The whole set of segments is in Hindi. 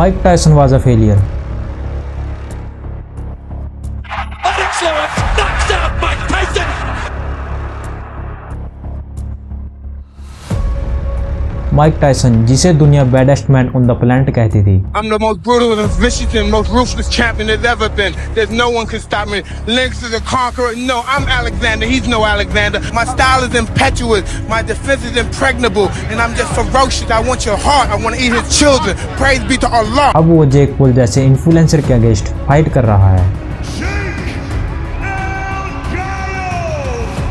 Mike Tyson was a failure. Mike Tyson, जिसे दुनिया baddest man on the planet कहती थी। I'm the most brutal and vicious and most ruthless champion there's ever been. There's no one can stop me. Lynx is a conqueror. No, I'm Alexander. He's no Alexander. My style is impetuous. My defense is impregnable. And I'm just ferocious. I want your heart. I want to eat his children. Praise be to Allah. अब वो जेक पॉल जैसे इन्फ्लुएंसर के अगेंस्ट फाइट कर रहा है।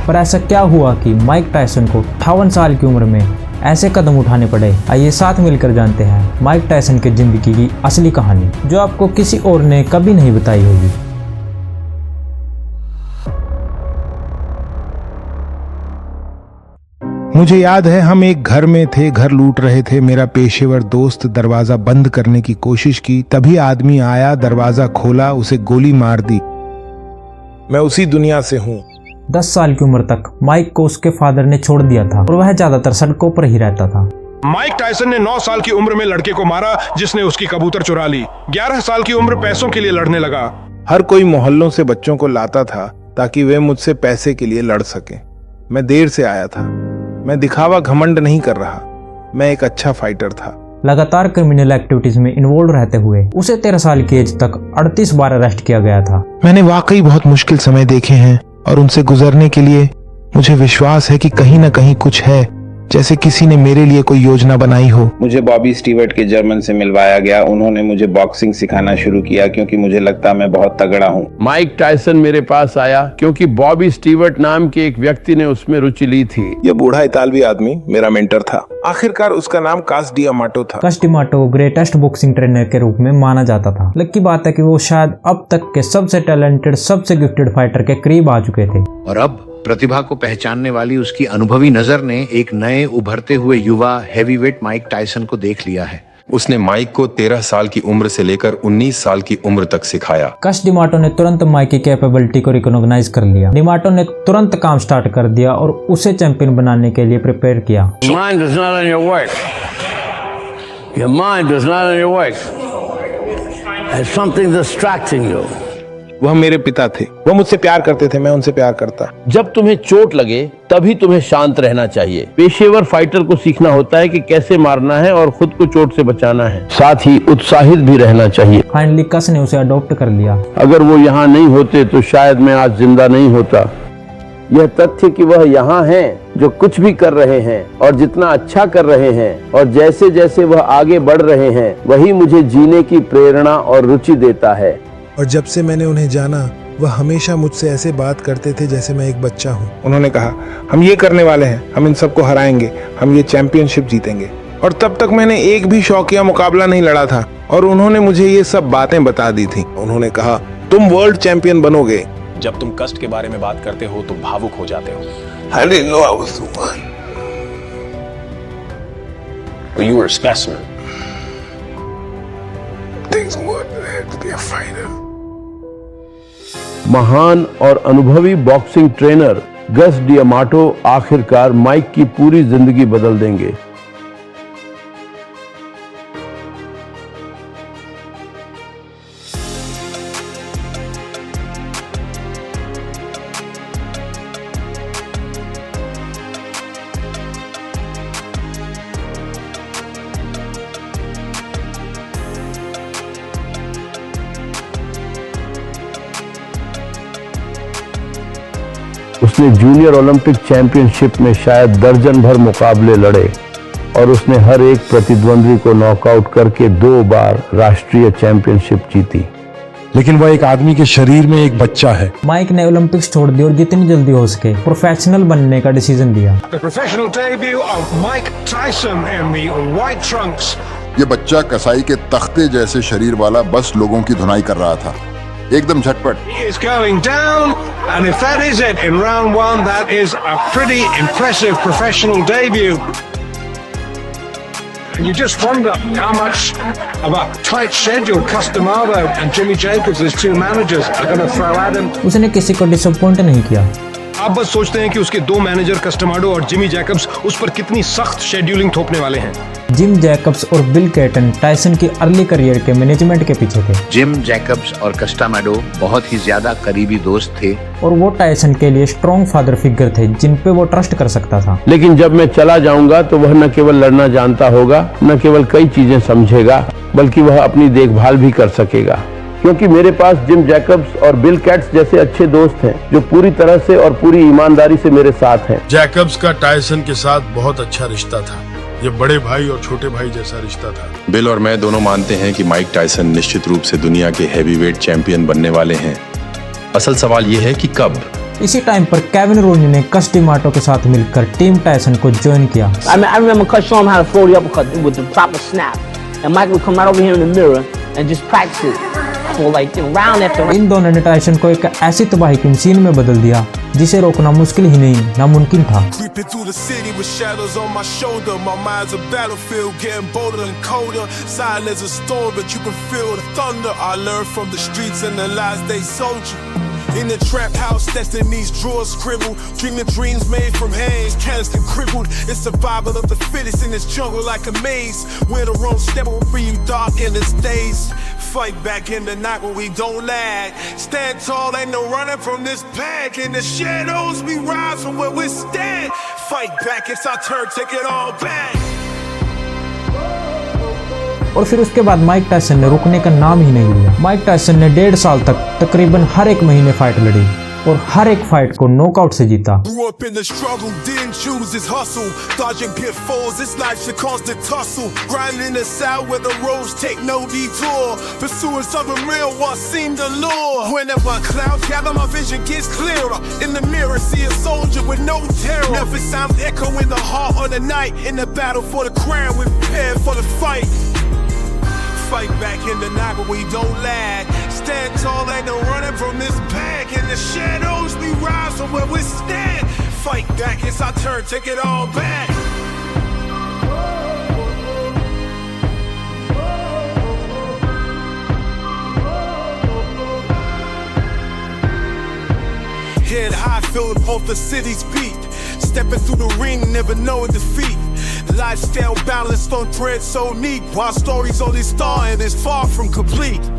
पर ऐसा क्या हुआ कि माइक टायसन को 58 साल की उम्र में ऐसे कदम उठाने पड़े? आइए साथ मिलकर जानते हैं माइक टायसन की जिंदगी की असली कहानी, जो आपको किसी और ने कभी नहीं बताई होगी। मुझे याद है हम एक घर में थे, घर लूट रहे थे। मेरा पेशेवर दोस्त दरवाजा बंद करने की कोशिश की, तभी आदमी आया, दरवाजा खोला, उसे गोली मार दी। मैं उसी दुनिया से हूँ। 10 साल की उम्र तक माइक को उसके फादर ने छोड़ दिया था और वह ज्यादातर सड़कों पर ही रहता था। माइक टायसन ने 9 साल की उम्र में लड़के को मारा जिसने उसकी कबूतर चुरा ली। 11 साल की उम्र पैसों के लिए लड़ने लगा। हर कोई मोहल्लों से बच्चों को लाता था ताकि वे मुझसे पैसे के लिए लड़ सकें। मैं देर से आया था। मैं दिखावा घमंड नहीं कर रहा। मैं एक अच्छा फाइटर था। लगातार क्रिमिनल एक्टिविटीज में इन्वॉल्व रहते हुए उसे 13 साल की एज तक 38 बार अरेस्ट किया गया था। मैंने वाकई बहुत मुश्किल समय देखे हैं और उनसे गुजरने के लिए मुझे विश्वास है कि कहीं न कहीं कुछ है, जैसे किसी ने मेरे लिए कोई योजना बनाई हो। मुझे बॉबी स्टीवर्ट के जर्मन से मिलवाया गया। उन्होंने मुझे बॉक्सिंग सिखाना शुरू किया क्योंकि मुझे लगता मैं बहुत तगड़ा हूँ। माइक टायसन मेरे पास आया क्योंकि बॉबी स्टीवर्ट नाम के एक व्यक्ति ने उसमें रुचि ली थी। यह बूढ़ा इतालवी आदमी मेरा मेंटर था। आखिरकार उसका नाम कास डियामाटो था। कास डियामाटो ग्रेटेस्ट बॉक्सिंग ट्रेनर के रूप में माना जाता था। लकी बात है कि वो शायद अब तक के सबसे टैलेंटेड, सबसे गिफ्टेड फाइटर के करीब आ चुके थे। और अब प्रतिभा को पहचानने वाली उसकी अनुभवी नजर ने एक नए उभरते हुए युवा हैवीवेट माइक टायसन को देख लिया है। उसने माइक को 13 साल की उम्र से लेकर 19 साल की उम्र तक सिखाया। कास डियामाटो ने तुरंत माइक की कैपेबिलिटी को रिकॉग्नाइज कर लिया। डियामाटो ने तुरंत काम स्टार्ट कर दिया और उसे चैंपियन बनाने के लिए प्रिपेयर किया। वह मेरे पिता थे। वो मुझसे प्यार करते थे, मैं उनसे प्यार करता। जब तुम्हें चोट लगे तभी तुम्हें शांत रहना चाहिए। पेशेवर फाइटर को सीखना होता है कि कैसे मारना है और खुद को चोट से बचाना है। साथ ही उत्साहित भी रहना चाहिए। फाइनली कस ने उसे अडॉप्ट कर लिया। अगर वो यहाँ नहीं होते तो शायद मैं आज जिंदा नहीं होता। यह तथ्य कि वह यहाँ हैं, जो कुछ भी कर रहे हैं और जितना अच्छा कर रहे हैं और जैसे जैसे वह आगे बढ़ रहे हैं, वही मुझे जीने की प्रेरणा और रुचि देता है। और जब से मैंने उन्हें जाना, वह हमेशा मुझसे ऐसे बात करते थे जैसे मैं एक बच्चा हूँ। उन्होंने कहा, हम ये करने वाले हैं, हम इन सबको हराएंगे, हम ये चैंपियनशिप जीतेंगे। और तब तक मैंने एक भी शौकिया मुकाबला नहीं लड़ा था और उन्होंने मुझे ये सब बातें बता दी थी। उन्होंने कहा, तुम वर्ल्ड चैंपियन बनोगे। जब तुम कष्ट के बारे में बात करते हो तो भावुक हो जाते हो। I didn't know I was the one. Well, you were a specimen. Things would have to be a fighter. महान और अनुभवी बॉक्सिंग ट्रेनर गस डियामाटो आखिरकार माइक की पूरी जिंदगी बदल देंगे। उसने जूनियर ओलंपिक चैंपियनशिप में शायद दर्जन भर मुकाबले लड़े और उसने हर एक प्रतिद्वंद्वी को नॉकआउट करके 2 बार राष्ट्रीय चैंपियनशिप जीती। लेकिन वह एक आदमी के शरीर में एक बच्चा है। माइक ने ओलंपिक्स छोड़ दी और जितनी जल्दी हो सके प्रोफेशनल बनने का डिसीजन लिया। The professional debut of Mike Tyson in the white trunks. ये बच्चा कसाई के तख्ते जैसे शरीर वाला बस लोगों की धुनाई कर रहा था, एकदम झटपट। He is going down, and if that is it in round 1, that is a pretty impressive professional debut. And you just wonder how much of a tight schedule Customado and Jimmy Jacobs, his 2 managers, are going to throw at him. उसने किसी को डिसअपॉइंट नहीं किया। आप बस सोचते हैं कि उसके दो मैनेजर कस्टमाडो और जिमी जैकब्स उस पर कितनी सख्त शेड्यूलिंग थोपने वाले हैं। जिम जैकब्स और बिल केटन टायसन की अर्ली करियर के मैनेजमेंट के पीछे थे। जिम जैकब्स और कस्टामेडो बहुत ही ज्यादा करीबी दोस्त थे और वो टायसन के लिए स्ट्रॉन्ग फादर फिगर थे जिन पे वो ट्रस्ट कर सकता था। लेकिन जब मैं चला जाऊंगा तो वह न केवल लड़ना जानता होगा, न केवल कई चीजें समझेगा, बल्कि वह अपनी देखभाल भी कर सकेगा। क्योंकि मेरे पास जिम जैकब्स और बिल कैट्स जैसे अच्छे दोस्त हैं जो पूरी तरह से और पूरी ईमानदारी से मेरे साथ हैं। जैकब्स का टायसन के साथ बहुत अच्छा रिश्ता था। ये बड़े भाई और छोटे भाई जैसा रिश्ता था। बिल और मैं दोनों मानते हैं कि माइक टायसन निश्चित रूप से दुनिया के हैवीवेट चैंपियन बनने वाले हैं। असल सवाल ये है कि कब। इसी टाइम पर केविन रोनी ने कस डिमाटो के साथ मिलकर टीम टायसन को ज्वाइन किया। I remember Cus showing him how to throw the uppercut with the proper snap, and Mike would come right over here in the mirror and just practice it for like round after round. इन दोनों ने टायसन को एक ऐसी तबाही की मशीन में बदल दिया जिसे रोकना मुश्किल ही नहीं नामुमकिन था। Creeping through the city with shadows on my shoulder. My mind's a battlefield, getting bolder and colder. Silent as a storm, but you can feel the thunder. I learned from the streets and the lies they sold you. In the trap house, destiny's drawers scribbled. Dreaming dreams made from hands, cast and crippled. It's survival of the fittest in this jungle like a maze. Where the wrong step will bring you dark in its days. Fight back in the night when we don't lag. Stand tall, ain't no running from this pack. In the shadows, we rise from where we stand. Fight back, it's our turn, take it all back. और फिर उसके बाद माइक टायसन ने रुकने का नाम ही नहीं लिया। माइक टायसन ने 1.5 साल तक तकरीबन हर एक महीने फाइट लड़ी और हर एक फाइट को नॉकआउट से जीता। Grew up in the struggle, didn't choose this hustle. Dodging pitfalls, this life's a constant tussle. Grinding in the south where the roads take no detour. Pursuing something real, what seemed the lure. Whenever clouds gather, my vision gets clearer. In the mirror, see a soldier with no terror. Never sound echo in the heart of the night. In the battle for the crown, we're prepared for the fight. Fight back in the night but we don't lag. Stand tall, ain't no running from this pack. In the shadows, we rise from where we stand. Fight back, it's our turn, take it all back. Head high, feeling both the city's beat. Stepping through the ring, never know defeat. Lifestyle balanced on thread so neat. While stories only start and is far from complete.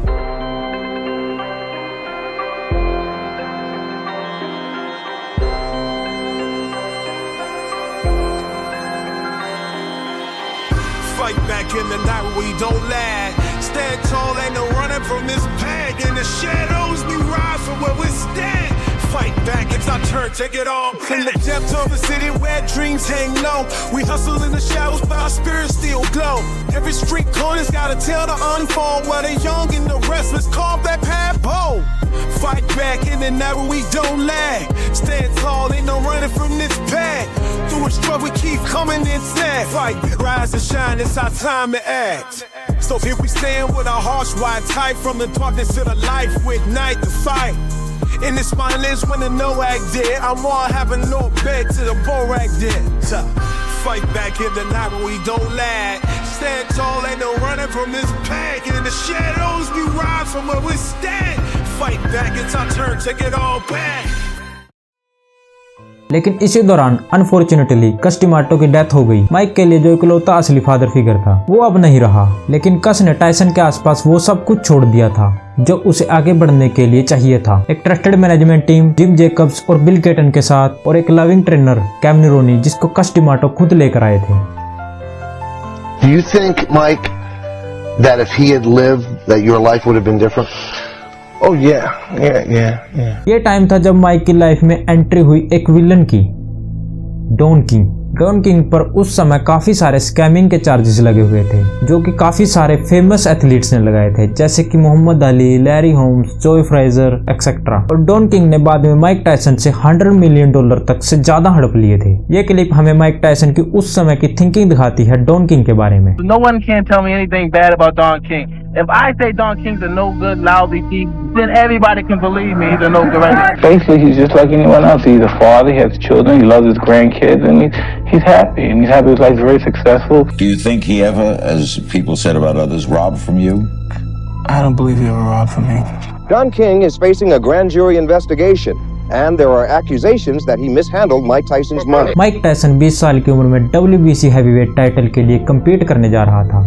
Fight back in the night when we don't lag. Stand tall, ain't no running from this pack. In the shadows, we rise from where we stand. Fight back, it's our turn, take it all back. In the depths of the city where dreams hang low, we hustle in the shadows but our spirits still glow. Every street corner's gotta tell the unfold, while the young and the restless carve that path bold. Fight back in the night when we don't lag. Stand tall, ain't no running from this pack. Through a struggle we keep coming intact. Fight, rise and shine, it's our time to act. So here we stand with our hearts wide tight. From the darkness to the light, with night to fight. In this mindless when the no act dead. I'm all having no bed to the borac dead. Fight back in the night when we don't lag. Stand tall, ain't no running from this pack. In the shadows, we rise from where we stand. Fight back, it's our turn, take it all back. लेकिन इसी दौरान अनफॉर्चुनेटली कस डिमाटो की डेथ हो गई। माइक के लिए जो इकलौता असली फादर फिगर था वो अब नहीं रहा, लेकिन कस ने टायसन के आसपास वो सब कुछ छोड़ दिया था जो उसे आगे बढ़ने के लिए चाहिए था। एक trusted management team gym Jacobs और बिल केटन के साथ और एक लविंग ट्रेनर केविन रोनी जिसको कस डिमाटो खुद लेकर आए थे। Do you think, Mike, that if he had lived, that your life would have been different? Oh yeah. ये टाइम था जब माइक की लाइफ में एंट्री हुई एक विलन की, डॉन किंग। डॉन किंग पर उस समय काफी सारे स्कैमिंग के चार्जेस लगे हुए थे जो कि काफी सारे फेमस एथलीट्स ने लगाए थे, जैसे कि मोहम्मद अली, लैरी होम्स, जोय फ्राइजर एक्सेट्रा। और डॉन किंग ने बाद में माइक टायसन से $100 मिलियन तक से ज्यादा हड़प लिए थे। ये क्लिप हमें माइक टायसन की उस समय की थिंकिंग दिखाती है डॉन किंग के बारे में। No one can tell me anything bad about Don King. If I say Don King's a no good, lousy thief, then everybody can believe me he's a no good. Basically, he's just like anyone else. He's a father, he has children, he loves his grandkids, and he's happy. And he's happy his life's very successful. Do you think he ever, as people said about others, robbed from you? I don't believe he ever robbed from me. Don King is facing a grand jury investigation. and there are accusations that he mishandled Mike Tyson's money. Mike Tyson 20 साल की उम्र में WBC हैवीवेट टाइटल के लिए कम्पीट करने जा रहा था।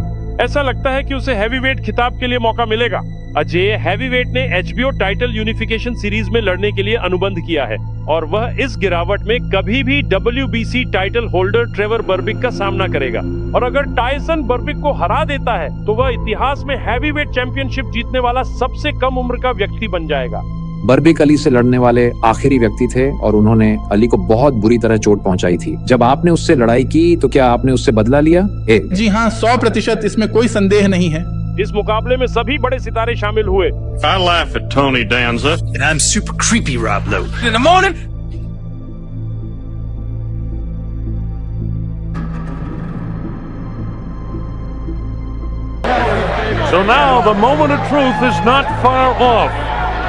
ऐसा लगता है कि उसे हैवीवेट खिताब के लिए मौका मिलेगा। अजय हैवीवेट ने HBO टाइटल यूनिफिकेशन सीरीज में लड़ने के लिए अनुबंध किया है और वह इस गिरावट में कभी भी WBC टाइटल होल्डर ट्रेवर बर्बिक का सामना करेगा। और अगर टायसन बर्बिक को हरा देता है तो वह इतिहास में हैवीवेट चैंपियनशिप जीतने वाला सबसे कम उम्र का व्यक्ति बन जाएगा। बर्बिक अली से लड़ने वाले आखिरी व्यक्ति थे और उन्होंने अली को बहुत बुरी तरह चोट पहुंचाई थी। जब आपने उससे लड़ाई की तो क्या आपने उससे बदला लिया? जी हाँ, 100%, इसमें कोई संदेह नहीं है। इस मुकाबले में सभी बड़े सितारे शामिल हुए। I laugh at Tony Danza. And I'm super creepy Rob Lowe. In the morning. So now the moment of truth is not far off.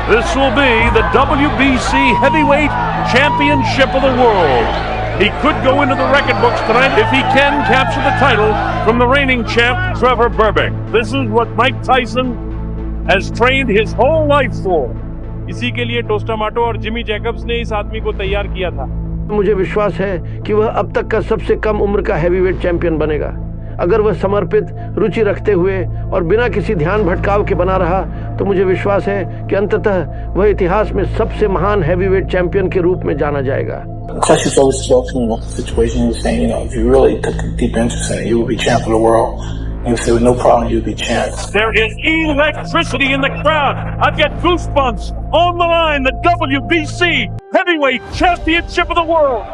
This will be the WBC Heavyweight Championship of the world. He could go into the record books tonight if he can capture the title from the reigning champ, Trevor Berbick. This is what Mike Tyson has trained his whole life for. इसी के लिए टोस्टामाटो और जिमी जैकब्स ने इस आदमी को तैयार किया था। मुझे विश्वास है कि वह अब तक का सबसे कम उम्र का हैवीवेट चैंपियन बनेगा। अगर वह समर्पित, रुचि रखते हुए और बिना किसी ध्यान भटकाव के बना रहा तो मुझे विश्वास है कि अंततः वह इतिहास में सबसे महान हैवीवेट चैंपियन के रूप में जाना जाएगा। Clutch is always spoken in the situation. He was saying, you know, if you really took a deep interest in it, you would be champ of the world. And he said, with no problem, you'd be champ. There is electricity in the crowd. I've got goosebumps. On the line, the WBC Heavyweight Championship of the world.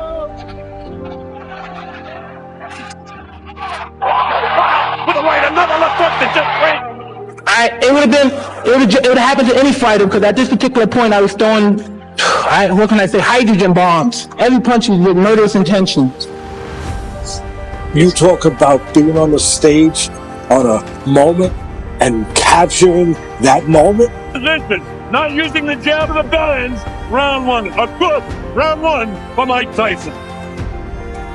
With the right, another left hook that just breaks. It would have happened to any fighter because at this particular point I was throwing, what can I say, hydrogen bombs. Every punch was with murderous intentions. You talk about being on the stage on a moment and capturing that moment. Position, not using the jab of the bell ends. Round one, a good round one for Mike Tyson.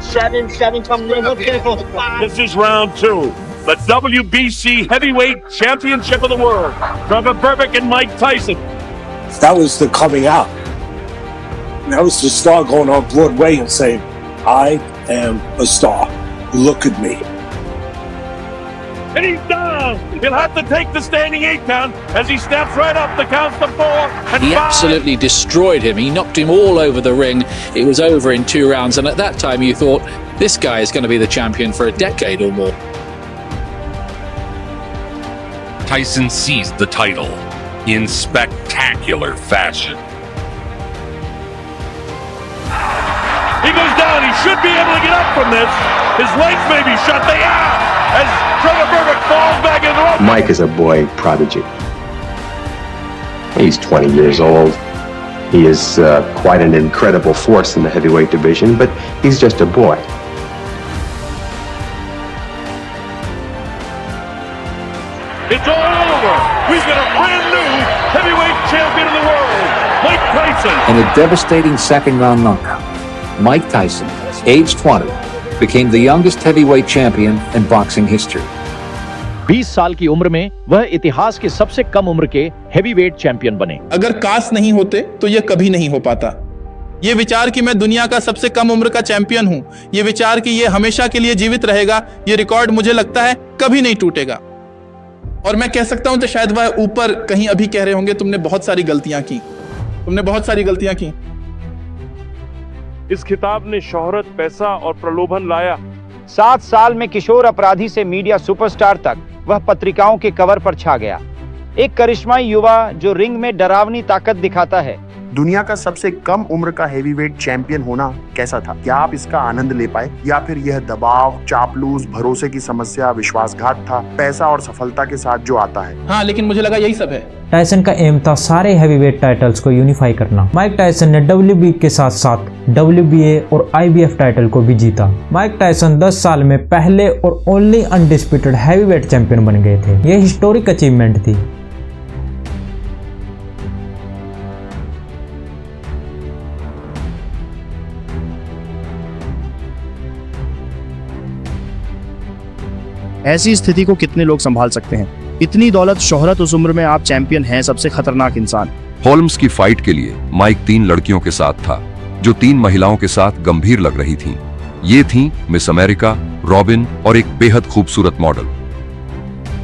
Seven coming in. This is round two. The WBC Heavyweight Championship of the World. Trevor Berbick and Mike Tyson. That was the coming out. That was the star going on Broadway and saying, I am a star. Look at me. And he's down. He'll have to take the standing 8 count as he steps right up the counts to 4 and He 5. absolutely destroyed him. He knocked him all over the ring. It was over in 2 rounds. And at that time you thought, this guy is going to be the champion for a decade or more. Tyson seized the title in spectacular fashion. He goes down. He should be able to get up from this. His legs may be shut. They are. As Trevor Berbick falls back in the rope. Mike is a boy prodigy. He's 20 years old. He is quite an incredible force in the heavyweight division, but he's just a boy. It's all over. We've got a brand new heavyweight champion of the world, Mike Tyson. In a devastating second-round knockout, Mike Tyson, age 20, became the youngest heavyweight champion in boxing history. 20 साल की उम्र में वह इतिहास के सबसे कम उम्र के हेवीवेट चैंपियन बने। अगर कास्ट नहीं होते तो यह कभी नहीं हो पाता। ये विचार कि मैं दुनिया का सबसे कम उम्र का चैंपियन हूं, ये विचार कि ये हमेशा के लिए जीवित रहेगा, ये रिकॉर्ड मुझे लगता है कभी नहीं टूटेगा। और मैं कह सकता हूं तो शायद वह ऊपर कहीं अभी कह रहे होंगे, तुमने बहुत सारी गलतियां की, तुमने बहुत सारी गलतियां की। इस खिताब ने शोहरत, पैसा और प्रलोभन लाया। 7 साल में किशोर अपराधी से मीडिया सुपरस्टार तक वह पत्रिकाओं के कवर पर छा गया। एक करिश्माई युवा जो रिंग में डरावनी ताकत दिखाता है। दुनिया का सबसे कम उम्र का हेवीवेट चैंपियन होना कैसा था? क्या आप इसका आनंद ले पाए, या फिर यह दबाव, चापलूस, भरोसे की समस्या, विश्वासघात था, पैसा और सफलता के साथ जो आता है? हाँ, लेकिन मुझे लगा यही सब है। टायसन का एम था सारे हैवीवेट टाइटल्स को यूनिफाई करना। माइक टायसन ने WBA के साथ साथ WBA और IBF टाइटल को भी जीता। माइक टायसन 10 साल में पहले और ओनली अनडिस्प्यूटेड हैवीवेट चैंपियन बन गए थे। यह हिस्टोरिक अचीवमेंट थी। ऐसी स्थिति को कितने लोग संभाल सकते हैं? इतनी दौलत, शोहरत, उस उम्र में आप चैंपियन हैं, सबसे खतरनाक इंसान। होल्म्स की फाइट के लिए माइक 3 लड़कियों के साथ था, जो 3 महिलाओं के साथ गंभीर लग रही थीं। ये थीं मिस अमेरिका, रॉबिन और एक बेहद खूबसूरत मॉडल।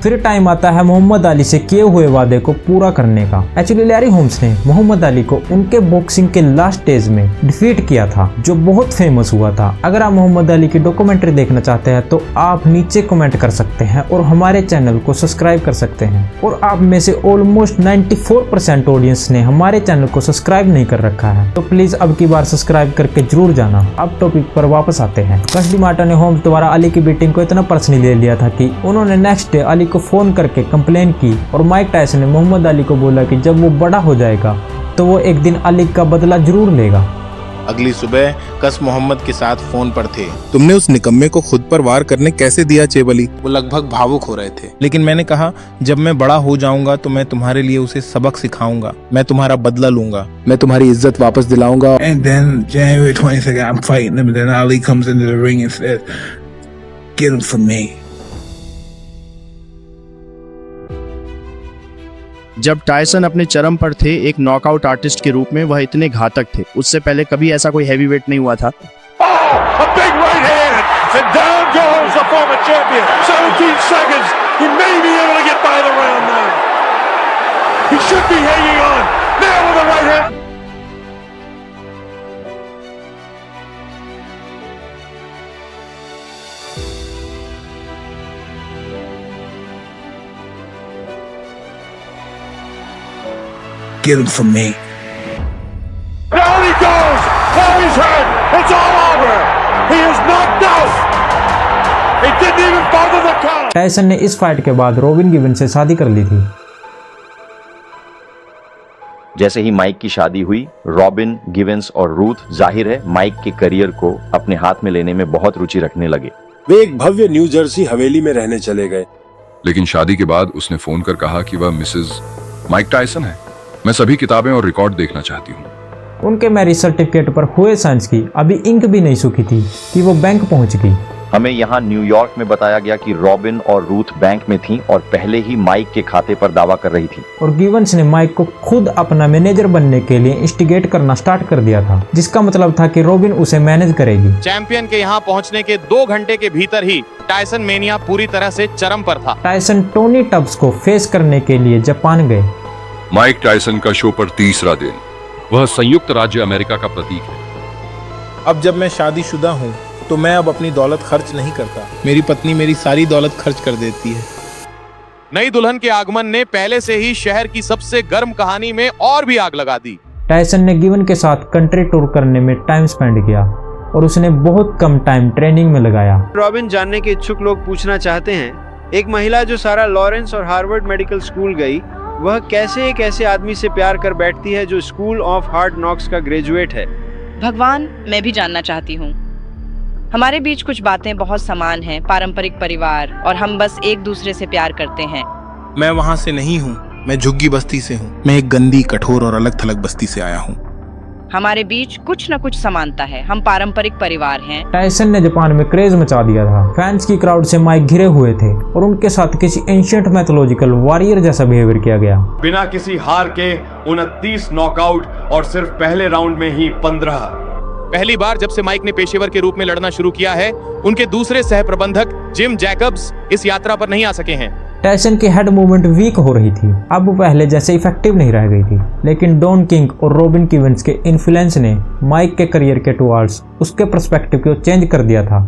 फिर टाइम आता है मोहम्मद अली से किए हुए वादे को पूरा करने का। एक्चुअली लैरी होम्स ने मोहम्मद अली को उनके बॉक्सिंग के लास्ट स्टेज में डिफीट किया था, जो बहुत फेमस हुआ था। अगर आप मोहम्मद अली की डॉक्यूमेंट्री देखना चाहते हैं तो आप नीचे कमेंट कर सकते हैं और हमारे चैनल को सब्सक्राइब कर सकते हैं। और आप में से ऑलमोस्ट 94% ऑडियंस ने हमारे चैनल को सब्सक्राइब नहीं कर रखा है, तो प्लीज अब की बार सब्सक्राइब करके जरूर जाना। अब टॉपिक पर वापस आते हैं। कस्डी मार्टा ने होम्स द्वारा अली की बीटिंग को इतना पर्सनली ले लिया था कि उन्होंने नेक्स्ट डे अली को फोन करके कंप्लेन की और माइक टायसन ने मोहम्मद अली को बोला कि जब वो बड़ा हो जाएगा तो वो एक दिन अली का बदला जरूर लेगा। अगली सुबह कस मोहम्मद के साथ फोन पर थे। तुमने उस निकम्मे को खुद पर वार करने कैसे दिया चेबली? वो लगभग भावुक हो रहे थे, लेकिन मैंने कहा जब मैं बड़ा हो जाऊंगा तो मैं तुम्हारे लिए उसे सबक सिखाऊंगा, मैं तुम्हारा बदला लूंगा, मैं तुम्हारी इज्जत वापस दिलाऊंगा। And then January 22nd, I'm fighting him, and then Ali comes into the ring and says, "Get him for me." जब टायसन अपने चरम पर थे एक नॉकआउट आर्टिस्ट के रूप में, वह इतने घातक थे। उससे पहले कभी ऐसा कोई हैवीवेट नहीं हुआ था। A big right hand, and down goes the former champion. 17 seconds. He may be able to get by the round now. He should be hanging on. Now with a right hand. Get him for me. Down he goes. Now he's hurt. It's all over. He is knocked out. He didn't even bother the count. Tyson ने इस फाइट के बाद रॉबिन गिवन से शादी कर ली थी। जैसे ही माइक की शादी हुई, रॉबिन, गिवेंस और रूथ जाहिर है माइक के करियर को अपने हाथ में लेने में बहुत रुचि रखने लगे। वे एक भव्य न्यू जर्सी हवेली में रहने चले गए। लेकिन शादी के बाद उसने फोन कर कहा कि वह मिसेस माइक टायसन है। मैं सभी किताबें और रिकॉर्ड देखना चाहती हूँ। उनके मैरिज सर्टिफिकेट पर हुए साइंस की अभी इंक भी नहीं सूखी थी कि वो बैंक पहुंच गई। हमें यहाँ न्यूयॉर्क में बताया गया कि रॉबिन और रूथ बैंक में थीं और पहले ही माइक के खाते पर दावा कर रही थी। और गिवंस ने माइक को खुद अपना मैनेजर बनने के लिए इंस्टिगेट करना स्टार्ट कर दिया था, जिसका मतलब था कि रॉबिन उसे मैनेज करेगी। चैंपियन के यहाँ पहुँचने के 2 घंटे के भीतर ही टायसन मेनिया पूरी तरह से चरम पर था। टायसन टोनी टब्स को फेस करने के लिए जापान गए। माइक टायसन का शो पर तीसरा दिन। वह संयुक्त राज्य अमेरिका का प्रतीक है। अब जब मैं शादीशुदा हूँ तो मैं अब अपनी दौलत खर्च नहीं करता। मेरी पत्नी मेरी सारी दौलत खर्च कर देती है। नई दुल्हन के आगमन ने पहले से ही शहर की सबसे गर्म कहानी में और भी आग लगा दी। टायसन ने गिवन के साथ कंट्री टूर करने में टाइम स्पेंड किया और उसने बहुत कम टाइम ट्रेनिंग में लगाया। रॉबिन जानने के इच्छुक लोग पूछना चाहते हैं, एक महिला जो सारा लॉरेंस और हार्वर्ड मेडिकल स्कूल गई, वह कैसे एक ऐसे आदमी से प्यार कर बैठती है जो स्कूल ऑफ हार्ड नॉक्स का ग्रेजुएट है? भगवान, मैं भी जानना चाहती हूँ। हमारे बीच कुछ बातें बहुत समान हैं, पारंपरिक परिवार, और हम बस एक दूसरे से प्यार करते हैं। मैं वहाँ से नहीं हूँ, मैं झुग्गी बस्ती से हूँ। मैं एक गंदी, कठोर और अलग थलग बस्ती से आया हूँ। हमारे बीच कुछ न कुछ समानता है, हम पारंपरिक परिवार हैं। टायसन ने जापान में क्रेज मचा दिया था। फैंस की क्राउड से माइक घिरे हुए थे और उनके साथ किसी एंशिएंट मैथोलॉजिकल वॉरियर जैसा बिहेवियर किया गया। बिना किसी हार के 29 नॉकआउट और सिर्फ पहले राउंड में ही 15। पहली बार जब से माइक ने पेशेवर के रूप में लड़ना शुरू किया है, उनके दूसरे सह प्रबंधक जिम जैकब्स इस यात्रा पर नहीं आ सके हैं। टायसन की हेड मूवमेंट वीक हो रही थी, अब वो पहले जैसे इफेक्टिव नहीं रह गई थी। लेकिन डॉन किंग और रॉबिन गिवंस के इन्फ्लुएंस ने माइक के करियर के टुवर्ड्स उसके पर्सपेक्टिव को चेंज कर दिया था।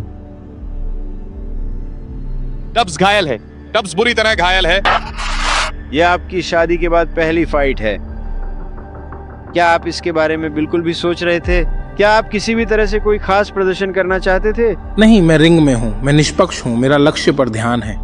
टब्स घायल है, टब्स बुरी तरह घायल है। यह आपकी शादी के बाद पहली फाइट है। क्या आप इसके बारे में बिल्कुल भी सोच रहे थे? क्या आप किसी भी तरह से कोई खास प्रदर्शन करना चाहते थे? नहीं, मैं रिंग में हूँ, मैं निष्पक्ष हूँ, मेरा लक्ष्य पर ध्यान है,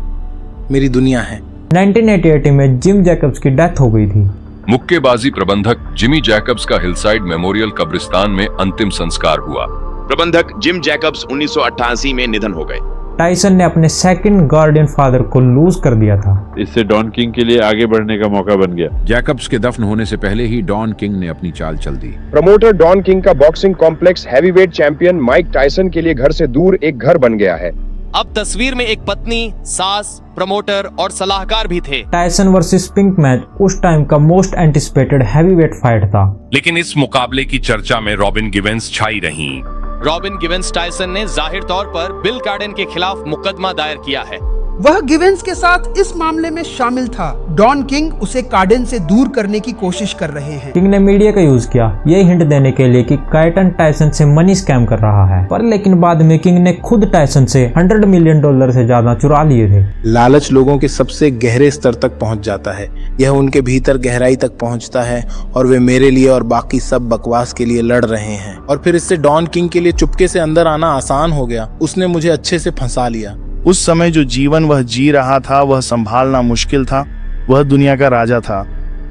मेरी दुनिया है। 1988 में जिम जैकब्स की डेथ हो गई थी। मुक्केबाजी प्रबंधक जिमी जैकब्स का हिलसाइड मेमोरियल कब्रिस्तान में अंतिम संस्कार हुआ। प्रबंधक जिम जैकब्स 1988 में निधन हो गए। टायसन ने अपने सेकंड गार्डियन फादर को लूज कर दिया था। इससे डॉन किंग के लिए आगे बढ़ने का मौका बन गया। जैकब्स के दफन होने से पहले ही डॉन किंग ने अपनी चाल चल दी। प्रमोटर डॉन किंग का boxing complex heavyweight champion Mike Tyson के लिए घर से दूर एक घर बन गया है। अब तस्वीर में एक पत्नी, सास, प्रमोटर और सलाहकार भी थे। टायसन वर्सेस स्पिंक मैच उस टाइम का मोस्ट एंटिसिपेटेड हैवीवेट फाइट था। लेकिन इस मुकाबले की चर्चा में रॉबिन गिवेंस छाई रहीं। रॉबिन गिवेंस टायसन ने जाहिर तौर पर बिल कार्डन के खिलाफ मुकदमा दायर किया है। वह गिवेंस के साथ इस मामले में शामिल था। डॉन किंग उसे कार्डन से दूर करने की कोशिश कर रहे हैं। किंग ने मीडिया का यूज किया ये हिंट देने के लिए कि काइटन टायसन से मनी स्कैम कर रहा है, पर लेकिन बाद में किंग ने खुद टायसन से $100 मिलियन से ज्यादा चुरा लिए थे। लालच लोगों के सबसे गहरे स्तर तक पहुंच जाता है। यह उनके भीतर गहराई तक पहुंचता है और वे मेरे लिए और बाकी सब बकवास के लिए लड़ रहे हैं। और फिर इससे डॉन किंग के लिए चुपके से अंदर आना आसान हो गया। उसने मुझे अच्छे से फंसा लिया। उस समय जो जीवन वह जी रहा था वह संभालना मुश्किल था। वह दुनिया का राजा था।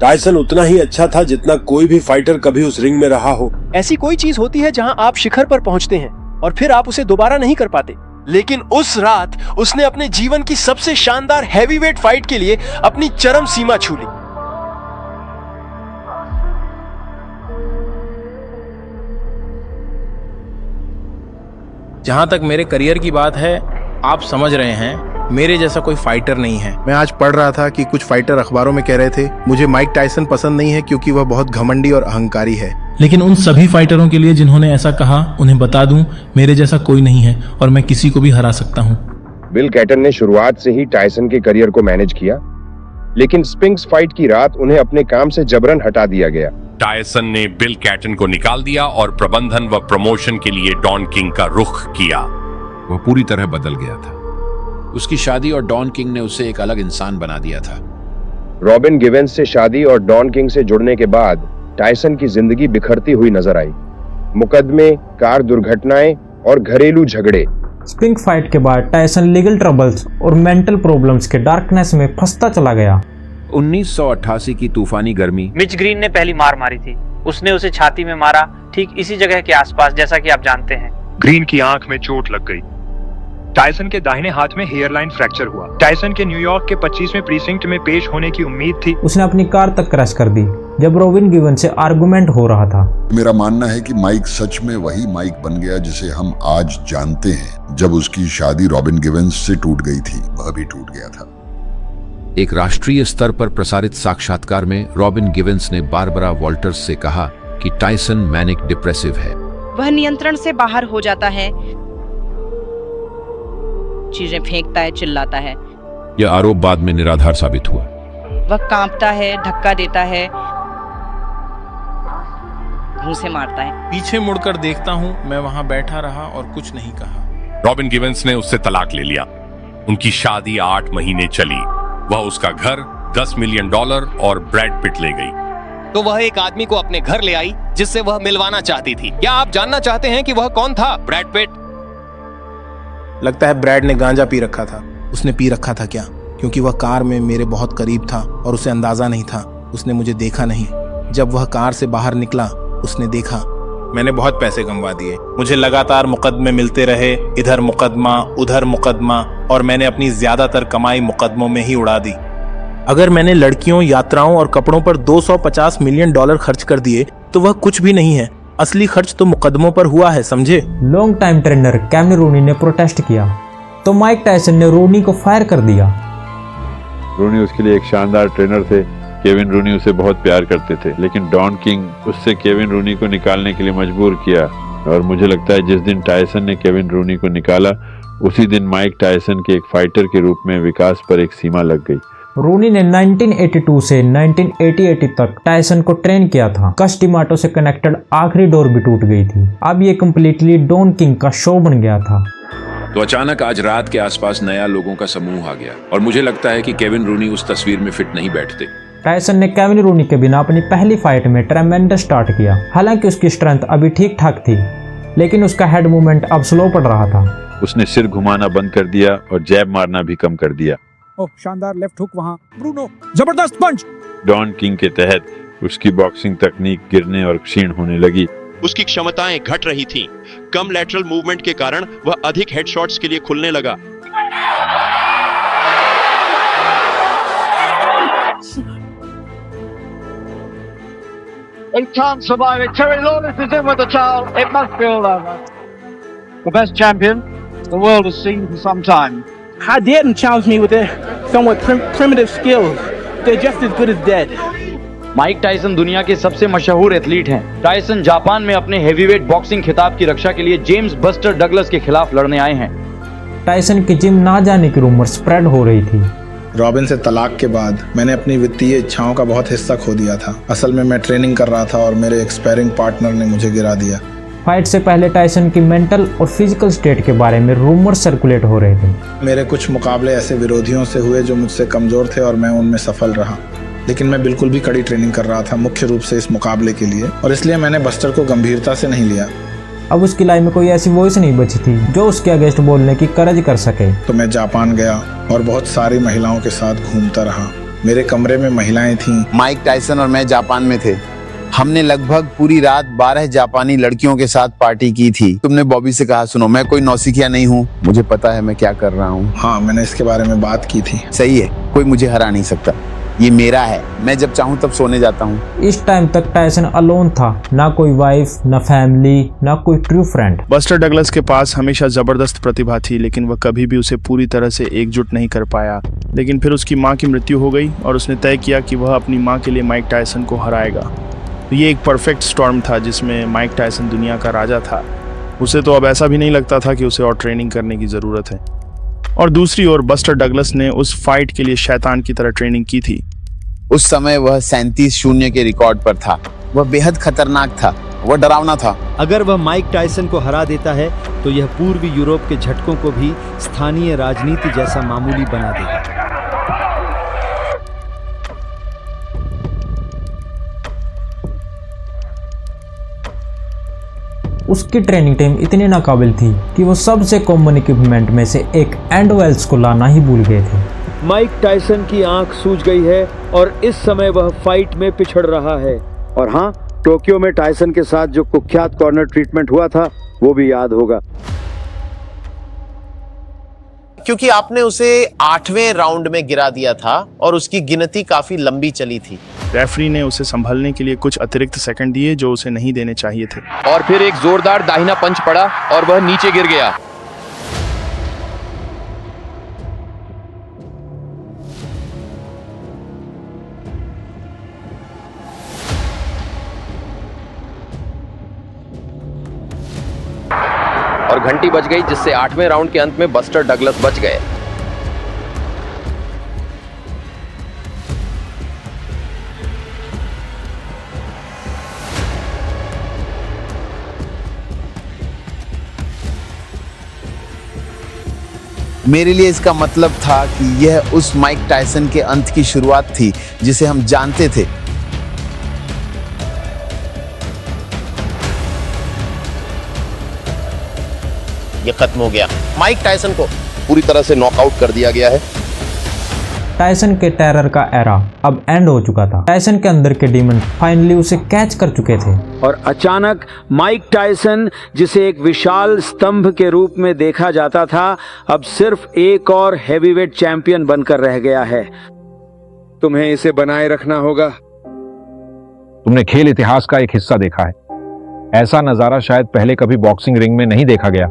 टायसन उतना ही अच्छा था जितना कोई भी फाइटर कभी उस रिंग में रहा हो। ऐसी कोई चीज होती है जहां आप शिखर पर पहुंचते हैं और फिर आप उसे दोबारा नहीं कर पाते, लेकिन उस रात उसने अपने जीवन की सबसे शानदार हैवीवेट फाइट के लिए अपनी चरम सीमा छू ली। जहां तक मेरे करियर की बात है, आप समझ रहे हैं, मेरे जैसा कोई फाइटर नहीं है। मैं आज पढ़ रहा था कि कुछ फाइटर अखबारों में कह रहे थे मुझे माइक टायसन पसंद नहीं है क्योंकि वह बहुत घमंडी और अहंकारी है। लेकिन उन सभी फाइटरों के लिए जिन्होंने ऐसा कहा, उन्हें बता दूं, मेरे जैसा कोई नहीं है और मैं किसी को भी हरा सकता हूं। बिल कैटन ने शुरुआत से ही टायसन के करियर को मैनेज किया, लेकिन स्पिंक्स फाइट की रात उन्हें अपने काम से जबरन हटा दिया गया। टायसन ने बिल कैटन को निकाल दिया और प्रबंधन व प्रमोशन के लिए डॉन किंग का रुख किया। वह पूरी तरह बदल गया था। उसकी शादी और डॉन किंग ने उसे एक अलग इंसान बना दिया था। रॉबिन गिवेंस से शादी और डॉन किंग से जुड़ने के बाद टायसन की जिंदगी बिखरती हुई नजर आई। मुकदमे, कार दुर्घटनाएं और घरेलू झगड़े। स्पिंक फाइट के बाद टायसन लीगल ट्रबल्स और मेंटल प्रॉब्लम्स के डार्कनेस में फंसता चला गया। 1988 की तूफानी गर्मी। मिच ग्रीन ने पहली मार मारी थी। उसने उसे छाती में मारा, ठीक इसी जगह के आसपास, जैसा कि आप जानते हैं। ग्रीन की आंख में चोट लग गई। टायसन के दाहिने हाथ में हेयरलाइन फ्रैक्चर हुआ। टायसन के न्यूयॉर्क के 25वें प्रीसिंक्ट में पेश होने की उम्मीद थी। उसने अपनी कार तक क्रैश कर दी जब रॉबिन गिवेंस से आर्गुमेंट हो रहा था। मेरा मानना है कि माइक सच में वही माइक बन गया जिसे हम आज जानते हैं। जब उसकी शादी रॉबिन गिवेंस से टूट गई थी, वह भी टूट गया था। एक राष्ट्रीय स्तर पर प्रसारित साक्षात्कार में रॉबिन गिवेंस ने बारबरा वॉल्टर्स से कहा कि टायसन मैनिक डिप्रेसिव है। वह नियंत्रण से बाहर हो जाता है, चीजें फेंकता है, चिल्लाता है। यह आरोप बाद में निराधार साबित हुआ। वह कांपता है, धक्का देता है, मुंह से मारता है। पीछे मुड़कर देखता हूँ, मैं वहाँ बैठा रहा और कुछ नहीं कहा। रॉबिन गिवेंस ने उससे तलाक ले लिया। उनकी शादी 8 महीने चली। वह उसका घर, $10 मिलियन और ब्रैड पिट ले गई। तो वह एक आदमी को अपने घर ले आई जिससे वह मिलवाना चाहती थी। क्या आप जानना चाहते हैं कि वह कौन था? Brad Pitt. लगता है ब्रैड ने गांजा पी रखा था। उसने पी रखा था क्या? क्योंकि वह कार में मेरे बहुत करीब था और उसे अंदाजा नहीं था। उसने मुझे देखा नहीं। जब वह कार से बाहर निकला, उसने देखा। मैंने बहुत पैसे कमवा दिए। मुझे लगातार मुकदमे मिलते रहे, इधर मुकदमा उधर मुकदमा, और मैंने अपनी ज्यादातर कमाई मुकदमों में ही उड़ा दी। अगर मैंने लड़कियों, यात्राओं और कपड़ों पर $250 मिलियन खर्च कर दिए तो वह कुछ भी नहीं है। असली खर्च तो मुकदमों पर हुआ है, समझे? लॉन्ग टाइम ट्रेनर केविन रूनी ने प्रोटेस्ट किया तो माइक टायसन ने रूनी को फायर कर दिया। रूनी उसके लिए एक शानदार ट्रेनर थे। केविन रूनी उसे बहुत प्यार करते थे, लेकिन डॉन किंग उससे केविन रूनी को निकालने के लिए मजबूर किया। और मुझे लगता है जिस दिन टायसन ने केविन रूनी को निकाला, उसी दिन माइक टायसन के एक फाइटर के रूप में विकास पर एक सीमा लग गई। रूनी ने 1982 से 1988 तक टायसन को ट्रेन किया था। कस डिमाटो से कनेक्टेड आखिरी डोर भी टूट गई थी। अब ये कम्प्लीटली डॉन किंग का शो बन गया था। तो अचानक आज रात के आसपास नया लोगों का समूह आ गया और मुझे लगता है कि केविन रूनी उस तस्वीर में फिट नहीं बैठते। टायसन ने केविन रूनी के बिना अपनी पहली फाइट में ट्रेमेंडस स्टार्ट किया। हालांकि उसकी स्ट्रेंथ अभी ठीक ठाक थी, लेकिन उसका हेड मूवमेंट अब स्लो पड़ रहा था। उसने सिर घुमाना बंद कर दिया और जैब मारना भी कम कर दिया। शानदार लेफ्ट हुक वहां, ब्रूनो जबरदस्त पंच। डॉन किंग के तहत उसकी बॉक्सिंग तकनीक गिरने और क्षीण होने लगी। उसकी क्षमताएं घट रही थीं। कम लैटरल मूवमेंट के कारण वह अधिक हेडशॉट्स के लिए खुलने लगा। He can't survive it. Terry Lawless is in with the towel. It must be all over. The best champion the world has seen for some time. How dare them challenge me with their somewhat primitive skills? They're just as good as dead. Mike Tyson दुनिया के सबसे मशहूर एथलीट हैं। टायसन जापान में अपने हेवीवेट बॉक्सिंग खिताब की रक्षा के लिए जेम्स बस्टर डगलस के खिलाफ लड़ने आए हैं। टायसन की जिम ना जाने की रूमर स्प्रेड हो रही थी। रॉबिन से तलाक के बाद मैंने अपनी वित्तीय इच्छाओं का बहुत हिस्सा खो दिया था। असल में मैं ट्रेनिंग कर रहा था और मेरे एक स्पैरिंग पार्टनर ने मुझे गिरा दिया। फाइट से पहले टायसन की मेंटल और फिजिकल स्टेट के बारे में रूमर सर्कुलेट हो रहे थे। मेरे कुछ मुकाबले ऐसे विरोधियों से हुए जो मुझसे कमजोर थे और मैं उनमें सफल रहा, लेकिन मैं बिल्कुल भी कड़ी ट्रेनिंग कर रहा था मुख्य रूप से इस मुकाबले के लिए, और इसलिए मैंने बस्टर को गंभीरता से नहीं लिया। अब उसकी लाइफ में कोई ऐसी वॉइस नहीं बची थी जो उसके अगेंस्ट बोलने की करज कर सके। तो मैं जापान गया और बहुत सारी महिलाओं के साथ घूमता रहा। मेरे कमरे में महिलाएं थीं। माइक टायसन और मैं जापान में थे। हमने लगभग पूरी रात 12 जापानी लड़कियों के साथ पार्टी की थी। तुमने बॉबी से कहा, सुनो मैं कोई नौसिखिया नहीं हूँ, मुझे पता है मैं क्या कर रहा हूँ। हाँ, मैंने इसके बारे में बात की थी। सही है, कोई मुझे हरा नहीं सकता, ये मेरा है, मैं जब चाहूँ तब सोने जाता हूँ। इस टाइम तक टायसन अलोन था, ना कोई वाइफ, ना फैमिली, ना कोई ट्रू फ्रेंड। बस्टर डगलस के पास हमेशा जबरदस्त प्रतिभा थी, लेकिन वह कभी भी उसे पूरी तरह से एकजुट नहीं कर पाया। लेकिन फिर उसकी मां की मृत्यु हो गई और उसने तय किया कि वह अपनी मां के लिए माइक टायसन को हराएगा। तो ये एक परफेक्ट स्टॉर्म था जिसमें माइक टायसन दुनिया का राजा था। उसे तो अब ऐसा भी नहीं लगता था कि उसे और ट्रेनिंग करने की जरूरत है। और दूसरी ओर बस्टर डगलस ने उस फाइट के लिए शैतान की तरह ट्रेनिंग की थी। उस समय वह 37-0 के रिकॉर्ड पर था। वह बेहद खतरनाक था, वह डरावना था। अगर वह माइक टायसन को हरा देता है तो यह पूर्वी यूरोप के झटकों को भी स्थानीय राजनीति जैसा मामूली बना देगा। उसकी ट्रेनिंग टीम इतनी नाकाबिल थी कि वो सबसे कॉमन इक्विपमेंट में से एक एंडवेल्स को लाना ही भूल गए थे। माइक टायसन की आंख सूज गई है और इस समय वह फाइट में पिछड़ रहा है। और हाँ, टोक्यो में टायसन के साथ जो कुख्यात कॉर्नर ट्रीटमेंट हुआ था वो भी याद होगा, क्योंकि आपने उसे 8वें राउंड में गिरा दिया था और उसकी गिनती काफी लंबी चली थी। रेफरी ने उसे संभलने के लिए कुछ अतिरिक्त सेकंड दिए जो उसे नहीं देने चाहिए थे। और फिर एक जोरदार दाहिना पंच पड़ा और वह नीचे गिर गया। और घंटी बज गई, जिससे 8वें राउंड के अंत में बस्टर डगलस बच गए। मेरे लिए इसका मतलब था कि यह उस माइक टायसन के अंत की शुरुआत थी जिसे हम जानते थे। यह खत्म हो गया। माइक टायसन को पूरी तरह से नॉकआउट कर दिया गया है। टायसन के टेरर का एरा अब एंड हो चुका था। टायसन के अंदर के डीमन फाइनली उसे कैच कर चुके थे। और अचानक माइक टायसन, जिसे एक विशाल स्तंभ के रूप में देखा जाता था, अब सिर्फ एक और हेवीवेट चैंपियन बनकर रह गया है। तुम्हें इसे बनाए रखना होगा। तुमने खेल इतिहास का एक हिस्सा देखा है। ऐसा नजारा शायद पहले कभी बॉक्सिंग रिंग में नहीं देखा गया।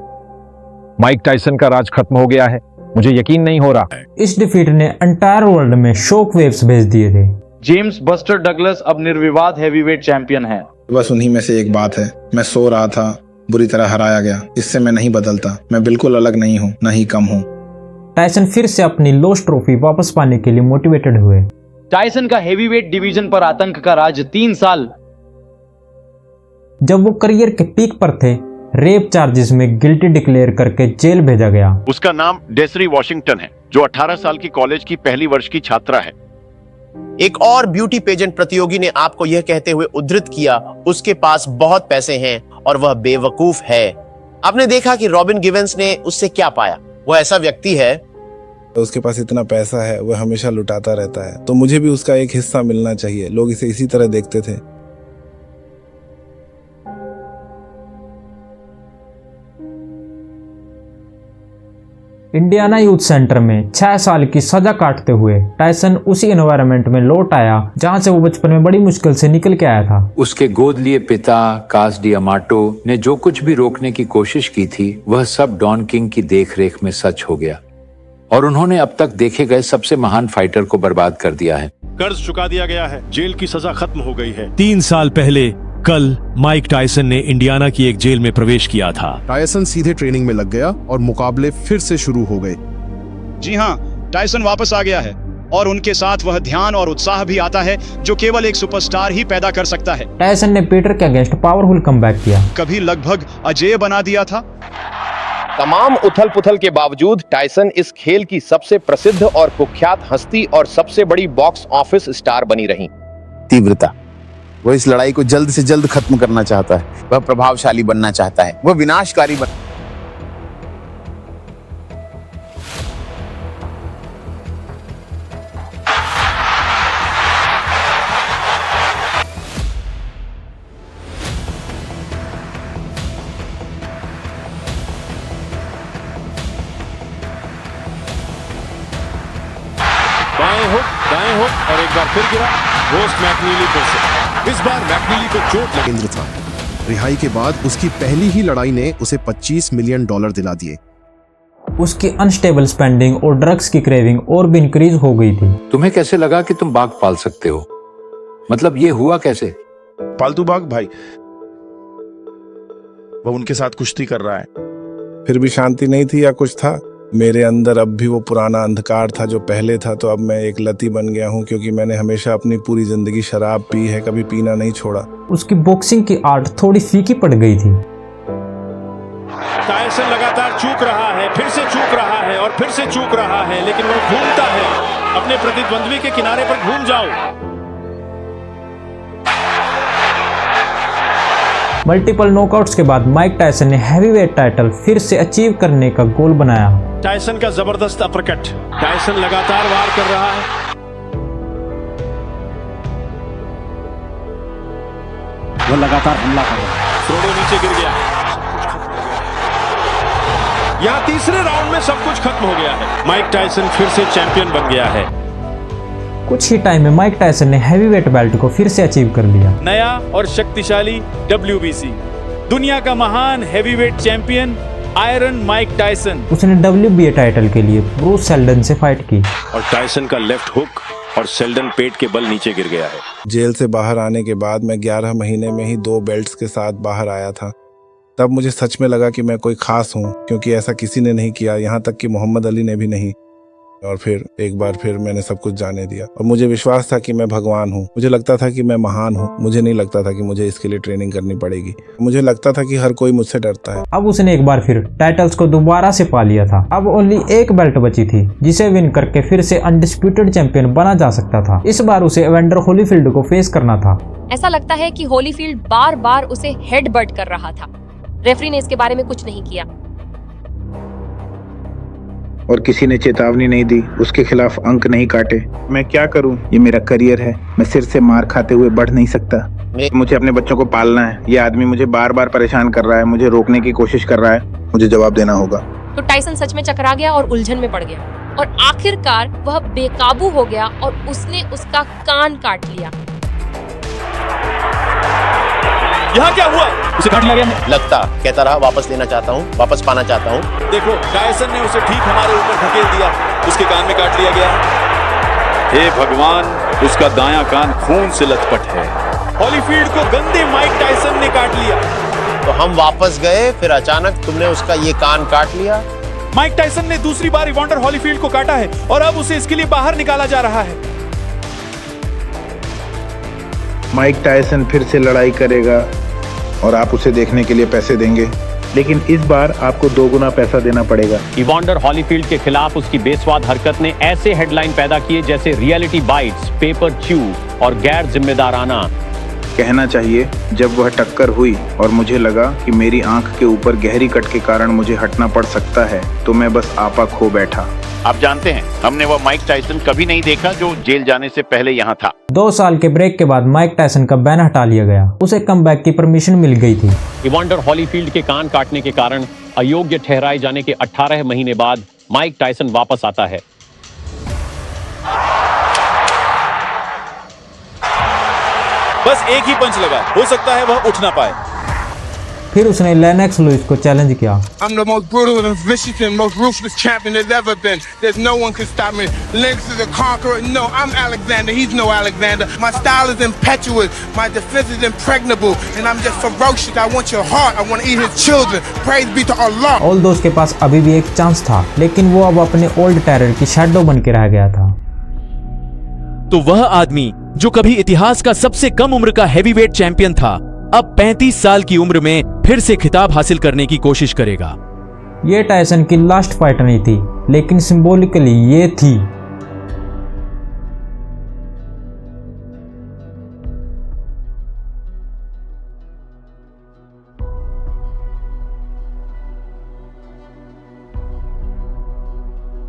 माइक टायसन का राज खत्म हो गया है, मुझे यकीन नहीं हो रहा। इस डिफीट ने एंटायर वर्ल्ड में शॉक वेव्स भेज दिए थे। जेम्स बस्टर डगलस अब निर्विवाद हेवीवेट चैंपियन है। बस उन्हीं में से एक बात है, मैं सो रहा था, बुरी तरह हराया गया। इससे मैं नहीं बदलता, मैं बिल्कुल अलग नहीं हूँ, न ही कम हूँ। टायसन फिर से अपनी लॉस्ट ट्रॉफी वापस पाने के लिए मोटिवेटेड हुए। टायसन का हेवीवेट डिवीजन पर आतंक का राज 3 साल। जब वो करियर के पीक पर थे, रेप चार्जेस में गिल्टी डिक्लेयर करके जेल भेजा गया। उसका नाम डेसरी वॉशिंगटन है, जो 18 साल की कॉलेज की पहली वर्ष की छात्रा है। एक और ब्यूटी पेजेंट प्रतियोगी ने आपको यह कहते हुए उद्धृत किया, उसके पास बहुत पैसे हैं और वह बेवकूफ है। आपने देखा कि रॉबिन गिवेंस ने उससे क्या पाया। वह ऐसा व्यक्ति है, उसके पास इतना पैसा है, वह हमेशा लुटाता रहता है, तो मुझे भी उसका एक हिस्सा मिलना चाहिए। लोग इसे इसी तरह देखते थे। इंडियाना यूथ सेंटर में 6 साल की सजा काटते हुए टायसन उसी एनवायरनमेंट में लौट आया जहां से वो बचपन में बड़ी मुश्किल से निकल के आया था। उसके गोद लिए पिता कास डियामाटो ने जो कुछ भी रोकने की कोशिश की थी वह सब डॉन किंग की देखरेख में सच हो गया और उन्होंने अब तक देखे गए सबसे महान फाइटर को बर्बाद कर दिया है। कर्ज चुका दिया गया है, जेल की सजा खत्म हो गई है। 3 साल पहले कल माइक टायसन ने इंडियाना की एक जेल में प्रवेश किया था। टायसन सीधे ट्रेनिंग में लग गया और मुकाबले फिर से शुरू हो गए। जी हाँ, टायसन वापस आ गया है और उनके साथ वह ध्यान और उत्साह भी आता है जो केवल एक सुपरस्टार ही पैदा कर सकता है। टायसन ने पीटर के अगेंस्ट पावरफुल कमबैक किया, कभी लगभग अजेय बना दिया था। तमाम उथल पुथल के बावजूद टायसन इस खेल की सबसे प्रसिद्ध और कुख्यात हस्ती और सबसे बड़ी बॉक्स ऑफिस स्टार बनी रही। तीव्रता, वो इस लड़ाई को जल्द से जल्द खत्म करना चाहता है, वह प्रभावशाली बनना चाहता है, वह विनाशकारी दाएं हुक और एक बार फिर गिरा। घोस्ट मैकनीली फिर से, इस बार मैकनीली को चोट लगी। केंद्र था। रिहाई के बाद उसकी पहली ही लड़ाई ने उसे $25 मिलियन दिला दिए। उसकी अनस्टेबल स्पेंडिंग और ड्रग्स की क्रेविंग और भी इंक्रीज हो गई थी। तुम्हें कैसे लगा कि तुम बाघ पाल सकते हो? मतलब ये हुआ कैसे? पालतू बाघ भाई, वह उनके साथ कुश्ती कर रहा है। फिर भी शांति नहीं थी या कुछ था? मेरे अंदर अब भी वो पुराना अंधकार था जो पहले था। तो अब मैं एक लती बन गया हूँ क्योंकि मैंने हमेशा अपनी पूरी जिंदगी शराब पी है, कभी पीना नहीं छोड़ा। उसकी बॉक्सिंग की आर्ट थोड़ी फीकी पड़ गई थी। टायसन लगातार चूक रहा है, फिर से चूक रहा है और फिर से चूक रहा है, लेकिन वो घूमता है। अपने प्रतिद्वंद्वी के किनारे पर घूम जाओ। मल्टीपल नॉकआउट्स के बाद माइक टायसन ने हैवीवेट टाइटल फिर से अचीव करने का गोल बनाया। टायसन का जबरदस्त अपरकट। टायसन लगातार वार कर रहा है। वो लगातार हमला कर रहा है। फ्रोडो नीचे गिर गया। यहाँ तीसरे राउंड में सब कुछ खत्म हो गया है। माइक टायसन फिर से चैंपियन बन गया है। कुछ ही टाइम में माइक टायसन ने हैवीवेट बेल्ट को फिर से अचीव कर लिया। नया और शक्तिशाली WBC दुनिया का महान heavyweight champion iron Mike Tyson. उसने WBA टाइटल के लिए ब्रूस सेल्डन से फाइट की और टायसन का लेफ्ट हुक और सेल्डन पेट के बल नीचे गिर गया है। जेल से बाहर आने के बाद मैं 11 महीने में ही 2 बेल्ट्स के साथ बाहर आया था। तब मुझे सच में लगा कि मैं कोई खास हूँ, क्योंकि ऐसा किसी ने नहीं किया, यहाँ तक कि मोहम्मद अली ने भी नहीं। और फिर एक बार फिर मैंने सब कुछ जाने दिया और मुझे विश्वास था कि मैं भगवान हूँ। मुझे लगता था कि मैं महान हूँ। मुझे नहीं लगता था कि मुझे इसके लिए ट्रेनिंग करनी पड़ेगी। मुझे लगता था कि हर कोई मुझसे डरता है। अब उसने एक बार फिर टाइटल्स को दोबारा से पा लिया था। अब ओनली एक बेल्ट बची थी जिसे विन करके फिर से अनडिस्प्यूटेड चैंपियन बना जा सकता था। इस बार उसे एवेंडर होलीफील्ड को फेस करना था। ऐसा लगता है कि होलीफील्ड बार बार उसे हेडबट कर रहा था। रेफरी ने इसके बारे में कुछ नहीं किया और किसी ने चेतावनी नहीं दी, उसके खिलाफ अंक नहीं काटे। मैं क्या करूं? ये मेरा करियर है। मैं सिर से मार खाते हुए बढ़ नहीं सकता। मुझे अपने बच्चों को पालना है। ये आदमी मुझे बार बार परेशान कर रहा है, मुझे रोकने की कोशिश कर रहा है। मुझे जवाब देना होगा। तो टायसन सच में चकरा गया और उलझन में पड़ गया और आखिरकार वह बेकाबू हो गया और उसने उसका कान काट लिया। यहाँ क्या हुआ? उसे काट लिया गया। लगता कहता रहा वापस लेना चाहता हूँ, वापस पाना चाहता हूँ। देखो, टायसन ने उसे ठीक हमारे ऊपर धकेल दिया। उसके कान में काट लिया गया। हे भगवान, उसका दायां कान खून से लथपथ है। हॉलीफील्ड को गंदे माइक टायसन ने काट लिया। तो हम वापस गए, फिर अचानक तुमने उसका ये कान काट लिया। माइक टायसन ने दूसरी बार इवांडर हॉलीफील्ड को काटा है और अब उसे इसके लिए बाहर निकाला जा रहा है। माइक टायसन फिर से लड़ाई करेगा और आप उसे देखने के लिए पैसे देंगे, लेकिन इस बार आपको 2 गुना पैसा देना पड़ेगा। इवांडर हॉलीफील्ड के खिलाफ उसकी बेस्वाद हरकत ने ऐसे हेडलाइन पैदा किए जैसे रियलिटी बाइट्स, पेपर च्यू और गैर जिम्मेदाराना। कहना चाहिए जब वह टक्कर हुई और मुझे लगा कि मेरी आंख के ऊपर गहरी कट के कारण मुझे हटना पड़ सकता है, तो मैं बस आपा खो बैठा। आप जानते हैं, हमने वह माइक टायसन कभी नहीं देखा जो जेल जाने से पहले यहाँ था। 2 साल के ब्रेक के बाद माइक टायसन का बैन हटा लिया गया। उसे कमबैक की परमिशन मिल गई थी। इवांडर हॉलीफील्ड के कान काटने के कारण अयोग्य ठहराए जाने के 18 महीने बाद माइक टायसन वापस आता है। बस एक ही पंच लगा, हो सकता है वह उठ ना पाए। फिर उसने लेनॉक्स लुइस को चैलेंज किया। I'm the most brutal and vicious and most ruthless champion there's ever been. There's no one can stop me. Lennox is a conqueror. No, I'm Alexander. He's no Alexander. My style is impetuous. My defense is impregnable. And I'm just ferocious. I want your heart. I want to eat his children. Praise be to Allah. Although उसके पास अभी भी एक चांस था, लेकिन वो अब अपने ओल्ड टेरर की शैडो बन के रह गया था। तो वह आदमी जो कभी इतिहास का सबसे कम उम्र का हैवीवेट चैंपियन था, अब 35 साल की उम्र में फिर से खिताब हासिल करने की कोशिश करेगा। ये टायसन की लास्ट फाइट नहीं थी, लेकिन सिंबॉलिकली ये थी।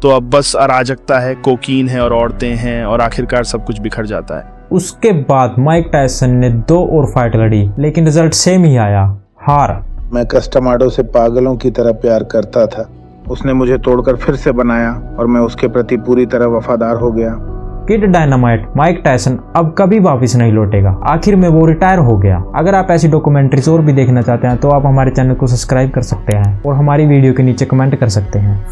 तो अब बस अराजकता है, कोकीन है और औरतें हैं और आखिरकार सब कुछ बिखर जाता है। उसके बाद माइक टायसन ने 2 और फाइट लड़ी, लेकिन रिजल्ट सेम ही आया, हार। मैं कस्टमाडो से पागलों की तरह प्यार करता था। उसने मुझे तोड़कर फिर से बनाया और मैं उसके प्रति पूरी तरह वफादार हो गया। किड डायनामाइट माइक टायसन अब कभी वापस नहीं लौटेगा। आखिर में वो रिटायर हो गया। अगर आप ऐसी डॉक्यूमेंट्रीज और भी देखना चाहते हैं तो आप हमारे चैनल को सब्सक्राइब कर सकते हैं और हमारी वीडियो के नीचे कमेंट कर सकते हैं।